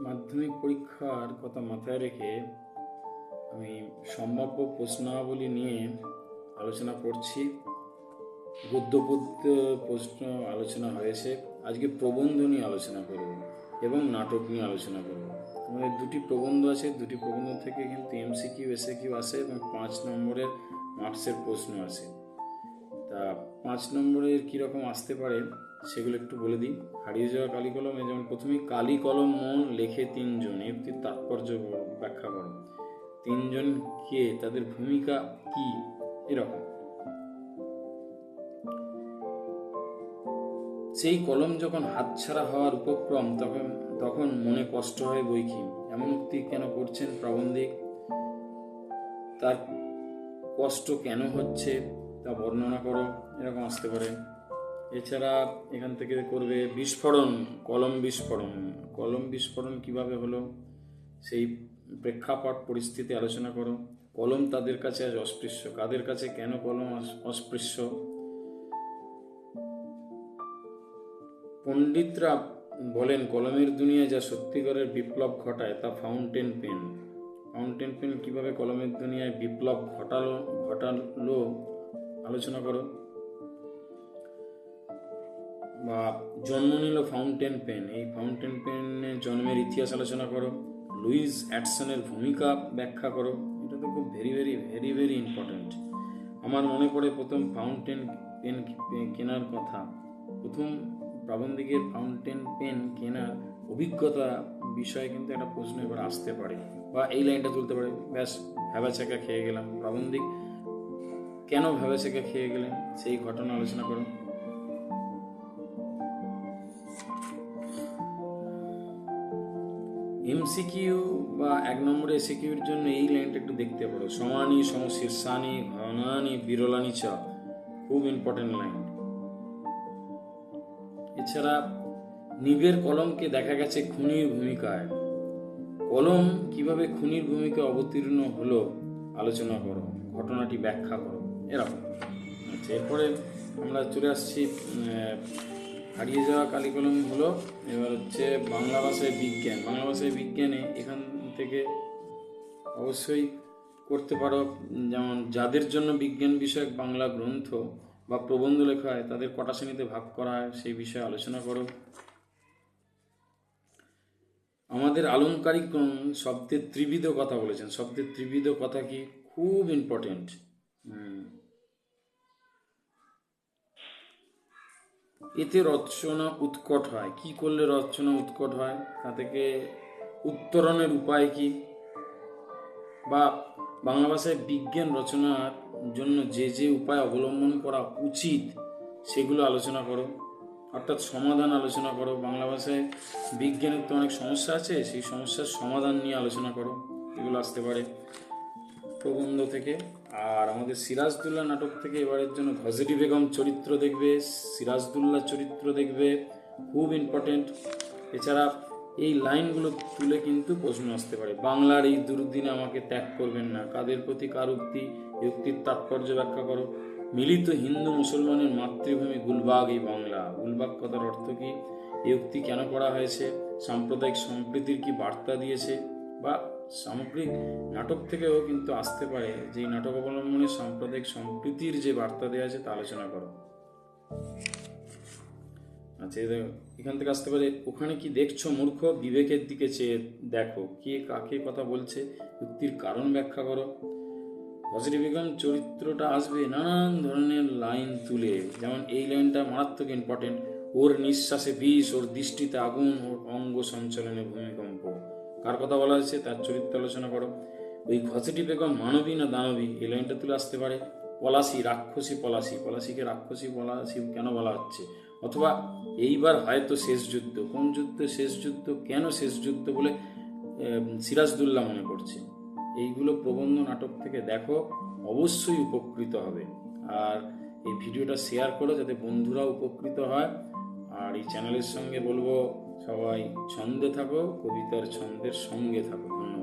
মাধ্যমিক পরীক্ষার কথা মাথায় রেখে আমি সম্ভাব্য প্রশ্নাবলী নিয়ে আলোচনা করছি। গদ্য প্রশ্ন আলোচনা হয়েছে, আজকে প্রবন্ধ নিয়ে আলোচনা করব এবং নাটক নিয়ে আলোচনা করব। আমাদের দুটি প্রবন্ধ আছে, দুটি প্রবন্ধ থেকে কিন্তু এমসিকিউ এসএকিউ আসে এবং 5 নম্বরের মার্কসের প্রশ্ন আসে। তা 5 নম্বরের কীরকম আসতে পারে সেগুলো একটু বলে দিই। হারিয়ে যাওয়া কালি কলমে যেমন প্রথমেই কালি কলম মন লেখে 3 জন, এর তাৎপর্য ব্যাখ্যা করো। 3 জন কে, তাদের ভূমিকা কি, এরকম। সেই কলম যখন হাতছাড়া হওয়ার উপক্রম তখন মনে কষ্ট হয় বৈকি। এমন উক্তি কেন করছেন প্রাবন্ধিক? তার কষ্ট কেন হচ্ছে তা বর্ণনা করো, এরকম আসতে পারে। এছাড়া এখান থেকে করবে বিস্ফোরণ, কলম বিস্ফোরণ। কলম বিস্ফোরণ কিভাবে হলো সেই প্রেক্ষাপট পরিস্থিতি আলোচনা করো। কলম তাদের কাছে আজ অস্পৃশ্য, কাদের কাছে, কেন কলম অস্পৃশ্য? পণ্ডিতরা বলেন কলমের দুনিয়ায় যা সত্যিকারের বিপ্লব ঘটায় তা ফাউন্টেন পেন। ফাউন্টেন পেন কিভাবে কলমের দুনিয়ায় বিপ্লব ঘটালো আলোচনা করো। বা জন্ম নিল ফাউন্টেন পেন, এই ফাউন্টেন পেনের জন্মের ইতিহাস আলোচনা করো। লুইস অ্যাডসনের ভূমিকা ব্যাখ্যা করো। এটা তো খুব very very very very important. আমার মনে পড়ে প্রথম ফাউন্টেন পেন কেনার কথা। প্রথম প্রাবন্ধিকের ফাউন্টেন পেন কেনার অভিজ্ঞতা বিষয়ে কিন্তু একটা প্রশ্ন এবার আসতে পারে, বা এই লাইনটা তুলতে পারে, ব্যাস ভ্যাবাচ্যাকা খেয়ে গেলাম। প্রাবন্ধিক কেন ভ্যাবাচ্যাকা খেয়ে গেলেন সেই ঘটনা আলোচনা করো। এমসিকিউ বা 1 নম্বরে এসিকিউর জন্য এই লাইনটা একটু দেখতে পারো। সমানি সম শীর্ষানি ঘনানি বিরলানি চ, খুব ইম্পর্টেন্ট লাইন। এছাড়া নিবের কলমকে দেখা গেছে খুনির ভূমিকায়। কলম কিভাবে খুনির ভূমিকা অবতীর্ণ হলো আলোচনা করো, ঘটনাটি ব্যাখ্যা করো, এরকম। আচ্ছা, এরপরে আমরা চলে আসছি হারিয়ে যাওয়া কালি কলম হলো। এবার হচ্ছে বাংলা ভাষায় বিজ্ঞান। বাংলা ভাষায় বিজ্ঞানে এখান থেকে অবশ্যই করতে পারো, যেমন যাদের জন্য বিজ্ঞান বিষয়ক বাংলা গ্রন্থ বা প্রবন্ধ লেখা হয় তাদের কটা শ্রেণীতে ভাগ করা হয় সেই বিষয়ে আলোচনা করো। আমাদের আলংকারিক শব্দের ত্রিবিধ কথা বলেছেন। শব্দের ত্রিবিধ কথা কি, খুব ইম্পর্টেন্ট। এতে রচনা উৎকট হয়। কি করলে রচনা উৎকট হয়, তা থেকে উত্তরণের উপায় কি, বা বাংলা ভাষায় বিজ্ঞান রচনার জন্য যে যে উপায় অবলম্বন করা উচিত সেগুলো আলোচনা করো, অর্থাৎ সমাধান আলোচনা করো। বাংলা ভাষায় বিজ্ঞানের তো অনেক সমস্যা আছে, সেই সমস্যার সমাধান নিয়ে আলোচনা করো, এগুলো আসতে পারে প্রবন্ধ থেকে। আর আমাদের সিরাজদুল্লাহ নাটক থেকে এবারের জন্য ঘজরি বেগম চরিত্র দেখবে, সিরাজদুল্লাহ চরিত্র দেখবে, খুব ইম্পর্টেন্ট। এছাড়া এই লাইনগুলো তুলে কিন্তু প্রশ্ন আসতে পারে। বাংলার এই দুর্দিনে আমাকে ত্যাগ করবেন না, কাদের প্রতি কার উক্তি, এই উক্তির তাৎপর্য ব্যাখ্যা করো। মিলিত হিন্দু মুসলমানের মাতৃভূমি গুলবাগ এই বাংলা। গুলবাগ কথার অর্থ কি, এই উক্তি কেন করা হয়েছে, সাম্প্রদায়িক সম্প্রীতির কি বার্তা দিয়েছে। বা সামগ্রিক নাটক থেকেও কিন্তু আসতে পারে যে নাটক অবলম্বনে সাম্প্রদায়িক সম্প্রীতির যে বার্তা দেওয়া আছে তা আলোচনা করো। আচ্ছা, এখান থেকে আসতে পারে ওখানে কি দেখছো মূর্খ, বিবেকের দিকে চেয়ে দেখো, কে কাকে কথা বলছে, উক্তির কারণ ব্যাখ্যা করো। ঘজরি বেগম চরিত্রটা আসবে নানান ধরনের লাইন তুলে, যেমন এই লাইনটা মারাত্মক ইম্পর্টেন্ট। ওর নিঃশ্বাসে বিষ, ওর দৃষ্টিতে আগুন, ওর অঙ্গ সঞ্চালনে ভূমিকম্প। কার কথা বলা হয়েছে, তার চরিত্র আলোচনা করো। ওই ঘজরি বেগম মানবী না দানবী, এই লাইনটা তুলে আসতে পারে। পলাশি, রাক্ষসী পলাশি, পলাশিকে রাক্ষসী পলাশি কেন বলা হচ্ছে, অথবা এইবার হয়তো শেষ যুদ্ধ, কোন যুদ্ধ শেষ যুদ্ধ, কেন শেষ যুদ্ধ বলে সিরাজদুল্লাহ মনে করছে। এইগুলো প্রবন্ধ নাটক থেকে দেখো, অবশ্যই উপকৃত হবে। আর এই ভিডিওটা শেয়ার করো যাতে বন্ধুরা উপকৃত হয়। আর এই চ্যানেলের সঙ্গে বলবো সবাই ছন্দে থাকো, কবিতার ছন্দের সঙ্গে থাকো। ধন্যবাদ।